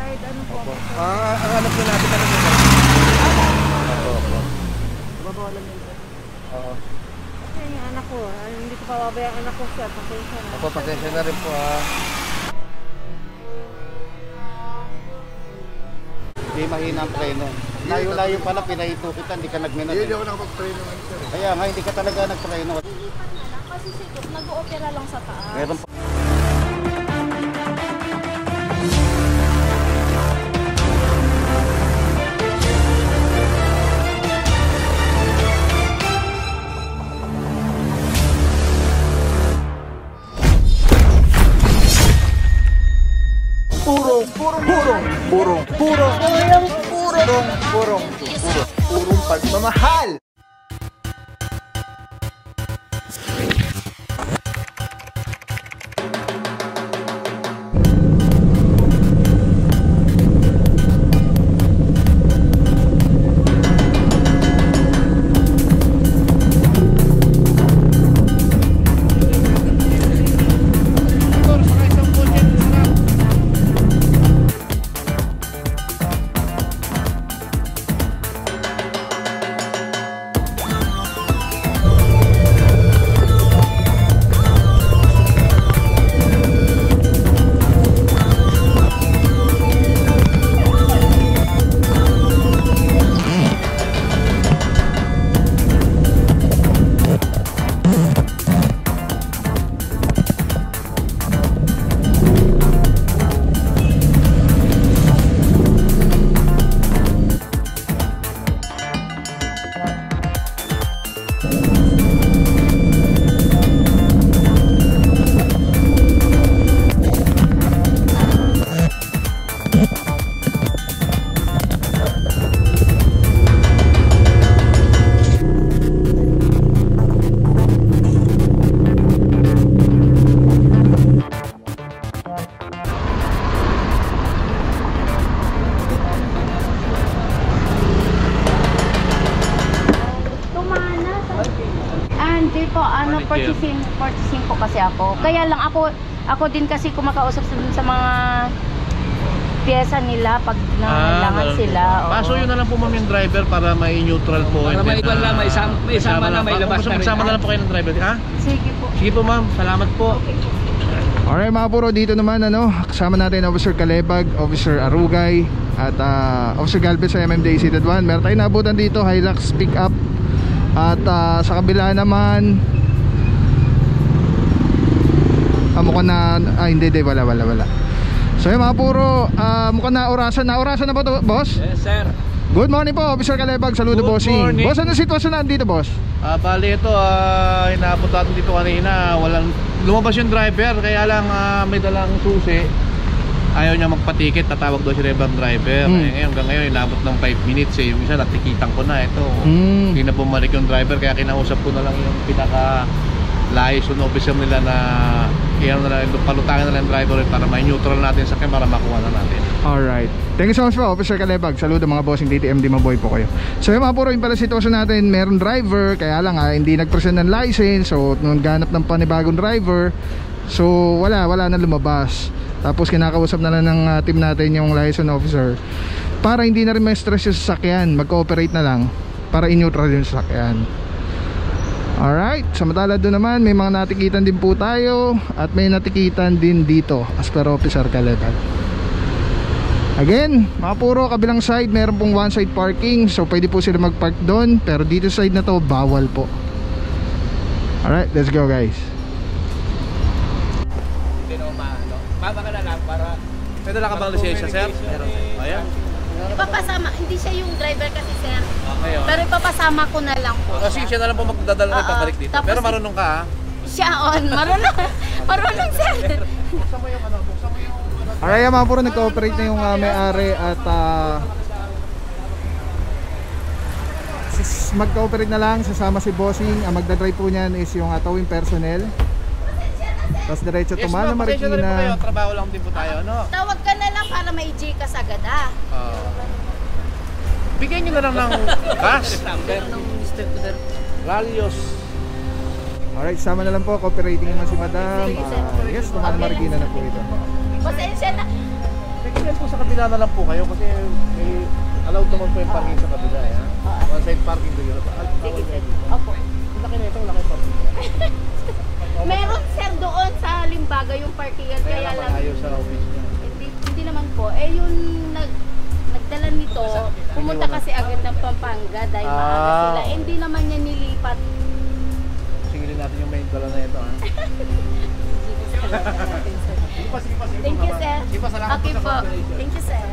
card. Ano po? Ang alam po natin talaga. Opo. Babawalan yun. Oo. Kasi yung anak ko, hindi ko pababayang anak ko siya. Pasensya na. Opo, pasensya na rin po ha. Hindi mahina ang preno. Layo-layo pala, pinaito kita, hindi ka nagminat. Hindi ako nakapag-preno. Kaya nga, hindi ka talaga nagpreno. Lilipan na lang kasi siguro nag-o-opera lang sa taas. Meron po. Purong pagmamahal. Hindi po, purchasing po kasi ako. Kaya lang ako din kasi kumakausap sa mga pyesa nila pag nangailangan sila. Paso yun na lang po ma'am yung driver para may neutral po. Para may iwan lang, may isama na, may labas na rin. Magsama na lang po kayo ng driver, ha? Sige po. Sige po ma'am, salamat po. Alright mga puro, dito naman kasama natin Officer Calebag, Officer Arugay at Officer Galvez sa MMDA Seated 1. Meron tayong naabutan dito, Hilux pick-up. At sa kabila naman mukhang na hindi wala. So yun mga puro, mukhang naurasan na ba to, boss? Yes sir. Good morning po Officer Calebag, saludo bossing. Boss, ano sitwasyon na dito boss? Bali ito, inaabot natin dito kanina, lumabas yung driver, kaya lang may dalang susi. Ayaw niya magpa-ticket, tatawag daw si ibang driver. Hanggang ngayon, inabot ng 5 minutes eh. Yung isa, natikitan ko na ito. Hindi na bumalik yung driver, kaya kinausap ko na lang yung pinaka-liaison officer nila na palutangin na lang yung driver para may neutral natin sa camera, makuha na natin. Alright. Thank you so much po Officer Calebag. Saludo mga bossing, DTMD maboy po kayo. So yung mga puro, yung pala sitwasyon natin, meron driver, kaya lang hindi nag-present ng license. So nung ganap ng panibagong driver, so wala na lumabas. Tapos kinakausap na lang ng team natin yung liaison officer para hindi na rin may stress yung sasakyan, mag-cooperate na lang para in-neutral yung sasakyan. Alright, samantala doon naman may mga natikitan din po tayo at may natikitan din dito as per Officer Calebag. Again, mga puro, kabilang side meron pong one side parking, so pwede po sila mag-park doon, pero dito side na to bawal po. Alright, let's go guys. Baba ka na lang para... May dala ka bang lisensya, sir? Meron. Ayan. Ipapasama, hindi siya yung driver kasi sir. Okay, Pero ipapasama ko na lang po. Kasi siya na lang po magdadala rin pabalik dito. Tapos, pero marunong ka ha? Siya marunong sir. Buksan mo yung buksan mo yung... Alright mga puro, nag-cooperate na yung may-ari at mag-cooperate na lang, sasama si bossing. Ang magdadrive po niyan is yung towing personnel. Tapos diretso tumana Marikina. Yes ma'am, kayo, trabaho lang din po tayo, no? Tawag ka na lang para may Gcash agad Bigyan nyo na lang ng cash. Ralios. Alright, sama na lang po, cooperating naman si madam. Yes, tumana Marikina na po ito. Pasensya na. sa kabila na lang po kayo kasi may allowed naman po yung parking sa kabila. One side parking doon yun. Sige, sir. Opo. Laki na ito, laki parking. Meron sir doon sa Limbaga yung parkingan, kaya lang ayaw sa office niya. hindi naman po. Yung nagdala nito, pumunta kasi agad ng Pampanga dahil maaga sila. Hindi naman niya nilipat. Singilin natin yung main dala na ito. Thank you, sir. Okay po. Thank you, sir.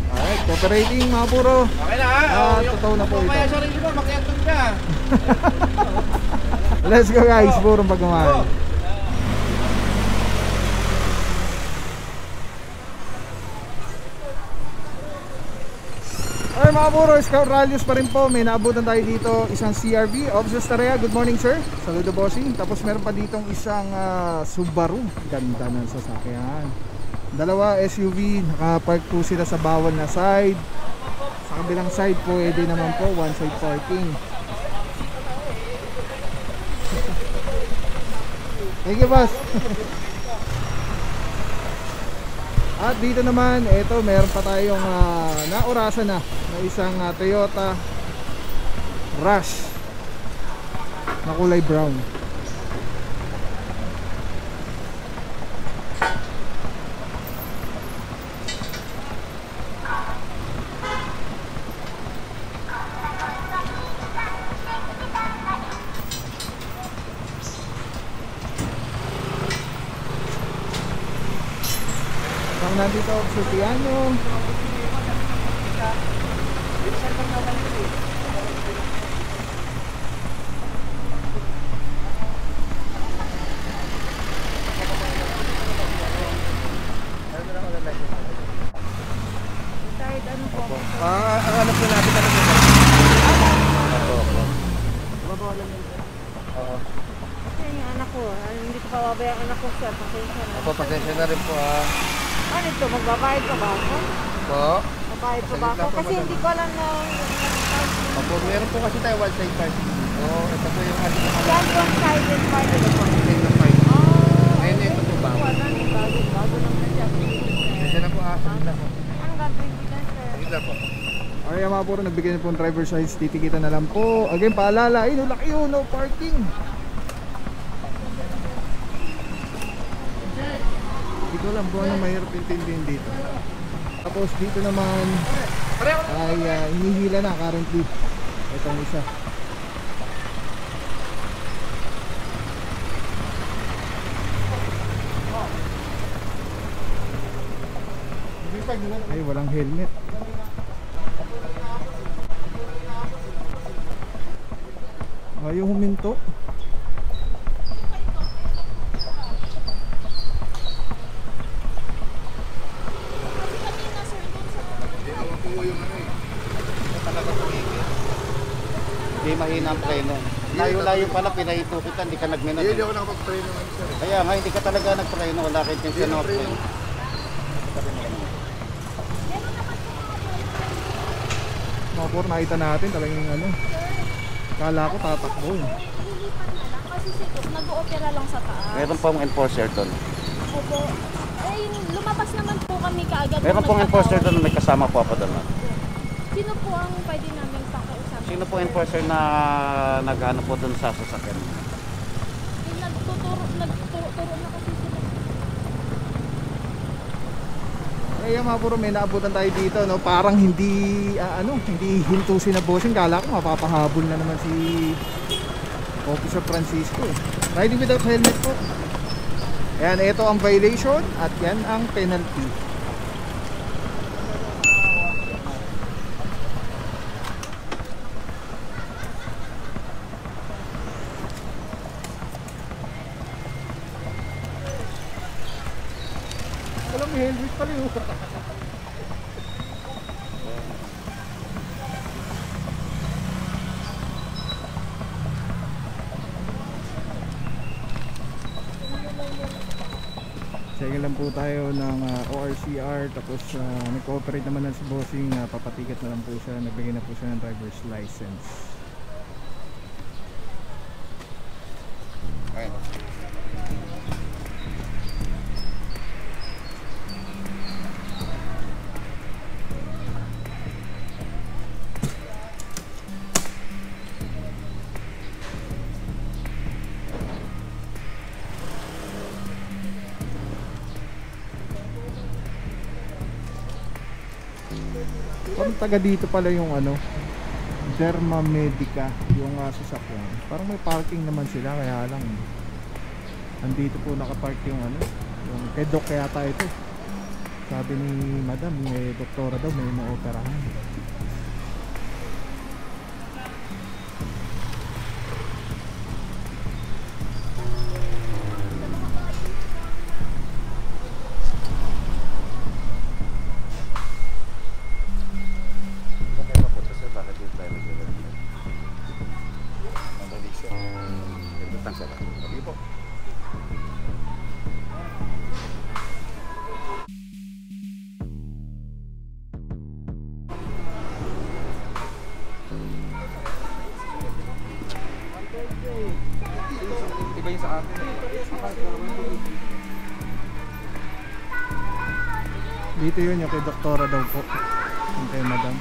Alright, cooperating mga puro. Okay na ha? Totoo na po ito. Kaya sarili mo, makiatong ka. Let's go guys, purong pagmamahal. Ay mga puro, Scout Rallios pa rin po. May naabutan tayo dito, isang CRV, Officer Tarea. Good morning sir. Saludo bossing. Tapos meron pa ditong isang Subaru. Ganda ng sasakyan. Dalawa SUV, nakapark po sila sa bawal na side. Sa kabilang side po, pwede naman po, one side parking. Thank you boss. At dito naman, eto meron pa tayong naurasan na isang Toyota Rush na kulay brown. Nandito ako sa piano. Ano po natin talaga? Kasi yung anak ko, hindi ko pababayaan anak ko sir. Pasensya na rin po ha. Ano ito? Magbabayad pa ba ako? Po? Magbabayad pa ba ako? Kasi hindi ko alam na Opo, meron po kasi tayo one side parking. Ito po yung ating yan yung sided part of the point. side na parking. Ngayon ito po ba? Bago lang na siya. Pasensya na po ha. Pasensya po. Anong gagawin ko dyan sir? Pasensya po. Okay mga puro, nagbigay na po ng driver's license. Titikita na lang po. Again, paalala, ay no, laki yun, no parking. Hindi ko alam kung ano mahirap intindihin dito. Tapos dito naman ay hinihila na currently itong isa. Ay, walang helmet. Ayaw huminto. Hindi mahina ang preno. Layo-layo pala, pinahitukitan, hindi ka nagminat. Hindi ako nakapag-preno ngayon sir. Kaya nga, hindi ka talaga nagpreno. Wala ka intensyon na preno. Mga puro, nakita natin talagang ano. Kala ko tatakbo eh. Kasi nag-oopera lang sa taas. Meron pong enforcer doon. Opo. Lumabas naman po kami kaagad. Meron pong enforcer doon na may kasama po ako doon. Sino po ang pwede namin pakiusap? Sino po enforcer na nag-ano po doon sa sasakyan? Nagtuturo na kasi sila. Kaya mga puro, may naabutan tayo dito, no? Parang hindi hindi hintusin na bossing. Kala ko mapapahabol na naman si Officer Francisco. Riding without helmet po. Ayan, ito ang violation at yan ang penalty. Walang helmet pala yun. Sige lang po tayo ng ORCR. Tapos nag-cooperate naman na si bossing. Papatiket na lang po siya. Nagbigay na po siya ng driver's license. Ayun. Parang taga dito pala yung ano, Derma Medica, yung sasakyan. Parang may parking naman sila, kaya lang andito po nakapark yung ano, yung kay Doc yata ito. Sabi ni Madam, may doktora daw, may maoperahan. Iba yung sa akin. Dito yun yung kay doktora daw po, yung kay Madam.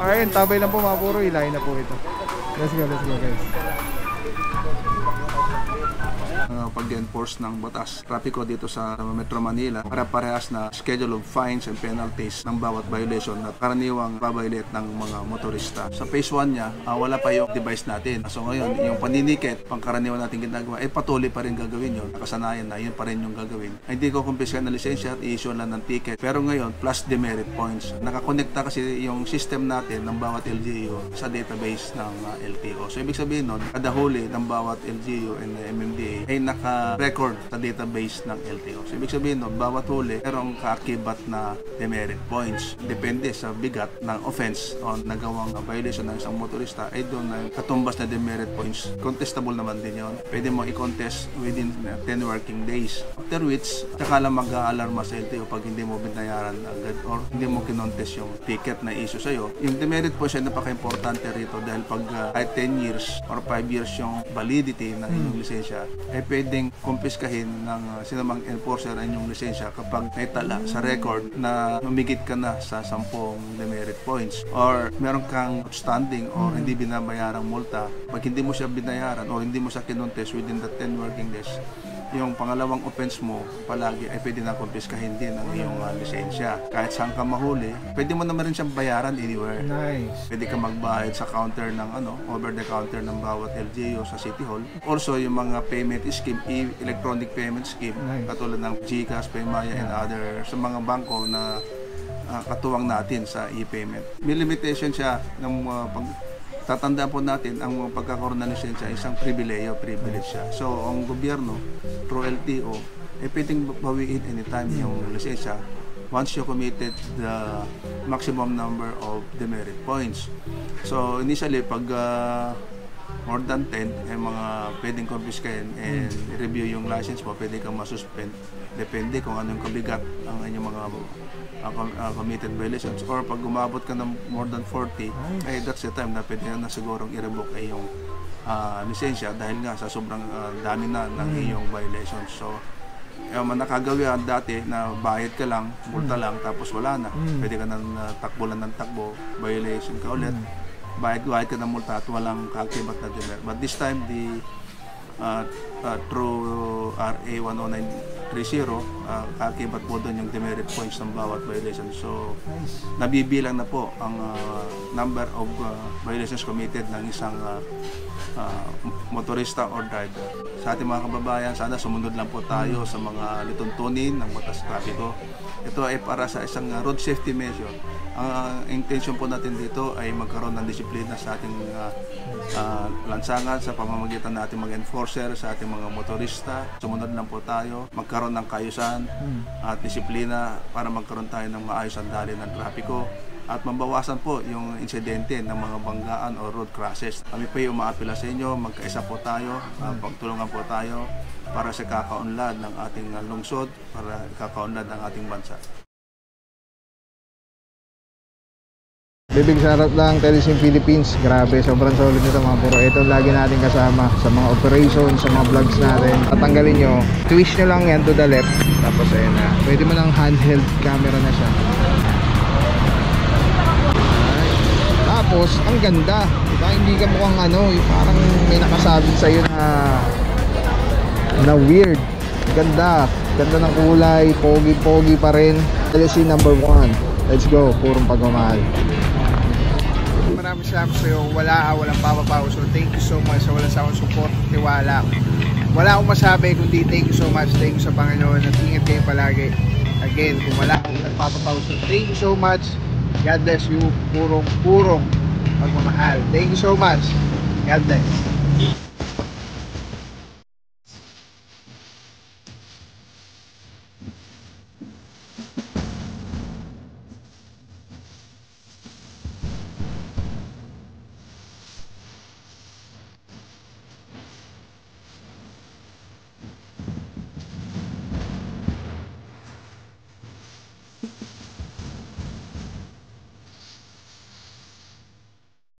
Ayun, tabay lang po mga puro, ilahin na po ito. Let's go guys. Pag-enforce ng batas trapiko dito sa Metro Manila, para-parehas na schedule of fines and penalties ng bawat violation na karaniwang babaylet ng mga motorista. Sa phase 1 niya, wala pa yung device natin. So ngayon, yung paninikit, pangkaraniwan natin ginagawa, patuloy pa rin gagawin yun. Nakasanayan na, yun pa rin yung gagawin. Hindi ko kumpiska na lisensya at i-issue lang ng ticket. Pero ngayon, plus demerit points. Nakakonekta kasi yung system natin ng bawat LGU sa database ng LTO. So ibig sabihin nun, kada huli ng bawat LGU and MMDA ay naka-record sa database ng LTO. So ibig sabihin nun, bawat huli merong kaakibat na demerit points. Depende sa bigat ng offense o nagawang violation ng isang motorista ay doon na katumbas na demerit points. Contestable naman din yun. Pwede mo i-contest within 10 working days. After which, saka lang mag-aalarma sa LTO pag hindi mo binayaran agad or hindi mo kinontest yung ticket na issue sa'yo. Yung demerit points ay napaka-importante rito dahil pag kahit 10 years or 5 years yung validity ng inyong lisensya, ay pwedeng kumpiskahin ng sinamang enforcer ang inyong lisensya kapag may tala sa record na humigit ka na sa 10 demerit points or meron kang outstanding or hindi binabayarang multa. Pag hindi mo siya binayaran o hindi mo siya kinontest within the 10 working days, yung pangalawang offense mo palagi ay pwede na kumpiskahin din ang iyong lisensya. Kahit saan ka mahuli, pwede mo naman rin siyang bayaran anywhere. Nice. Pwede ka magbayad sa counter ng over the counter ng bawat LGU sa City Hall. Also, yung mga payment scheme, electronic payment scheme, nice, katulad ng GCash, Paymaya, and other sa mga bangko na katuwang natin sa e-payment. May limitation siya ng tatandaan po natin ang pagkakaroon ng lisensya ay isang privilege siya. So, ang gobyerno, through LTO, pwedeng bawiin anytime yung lisensya once you committed the maximum number of demerit points. So, initially, pag more than 10, mga pwedeng confiscahin and review yung license mo, pwede kang masuspend. Depende kung anong kabigat ang inyong mga committed violations. Or pag umabot ka ng more than 40, that's the time na pwede na sigurong i-revoke ay yung lisensya dahil nga sa sobrang dami na ng iyong violations. So, nakagawian dati na bayad ka lang, multa lang, tapos wala na. Pwede ka nang takbo lang ng takbo, violation ka ulit. Bayad ka ng multa at walang kaakibat na demerit. But this time, through RA 10930, kaakibat po doon yung demerit points ng bawat violation. So, nabibilang na po ang number of violations committed ng isang motorista or driver. Sa ating mga kababayan, sana sumunod lang po tayo sa mga lituntunin ng batas trapiko. Ito ay para sa isang road safety measure. Ang intention po natin dito ay magkaroon ng disiplina sa ating lansangan sa pamamagitan natin mga enforcer, sa ating mga motorista. Sumunod lang po tayo, magkaroon ng kaayusan at disiplina para magkaroon tayo ng maayos ang daloy ng trapiko at mabawasan po yung insidente ng mga banggaan o road crashes. Kami po yung umaapila sa inyo, magkaisa po tayo, pagtulungan po tayo para sa kakaunlad ng ating lungsod, para kakaunlad ng ating bansa. Bibig shoutout lang Telesim Philippines. Grabe, sobrang solid nito mga puro. Ito lagi natin kasama sa mga operations, sa mga vlogs natin. Tatanggalin nyo, twist nyo lang yan to the left. Tapos ayun na, pwede mo ng handheld camera na siya. Tapos, ang ganda. Diba? Hindi ka mukhang yung parang may nakasabi sa'yo na weird. Ganda. Ganda ng kulay. Pogi-pogi pa rin. LSC number 1. Let's go. Purong pagmamahal. Maraming salamat sa'yo. Walang papapaw. So, thank you so much sa walang sawang support, tiwala. Wala akong masabi kundi thank you so much. Thank you sa Panginoon at ingat kayo palagi. Again, kung wala akong nagpapapaw. So, thank you so much. God bless you. Purong pagmamahal. Thank you so much. God bless.